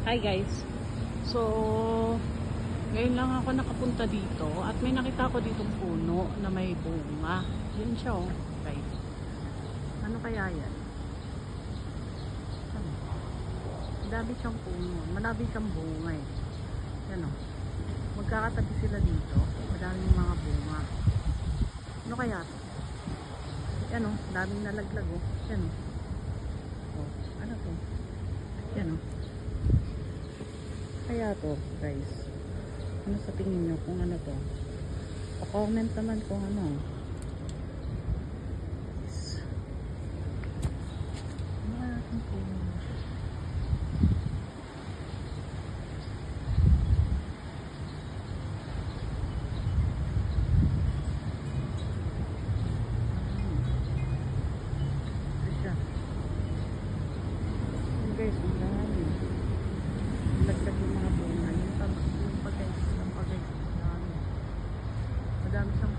Hi guys. So, ngayon lang ako nakapunta dito at may nakita ko ditong puno na may bunga. Yan siya oh, guys. Ano kaya yan? Ano? Madami siyang puno. Madami siyang bunga eh. Yan oh. Magkakatabi sila dito. Madaming mga bunga. Ano kaya to? Yan oh, daming nalaglag oh. Yan oh. Oh, ano to? Yan oh. Kaya to guys, ano sa tingin nyo kung ano to? Pa-comment naman kung ano. Yes. Ano natin po? Guys, ang dami. Laglag yung mga bunga. Yung pag-guys. Madami siyang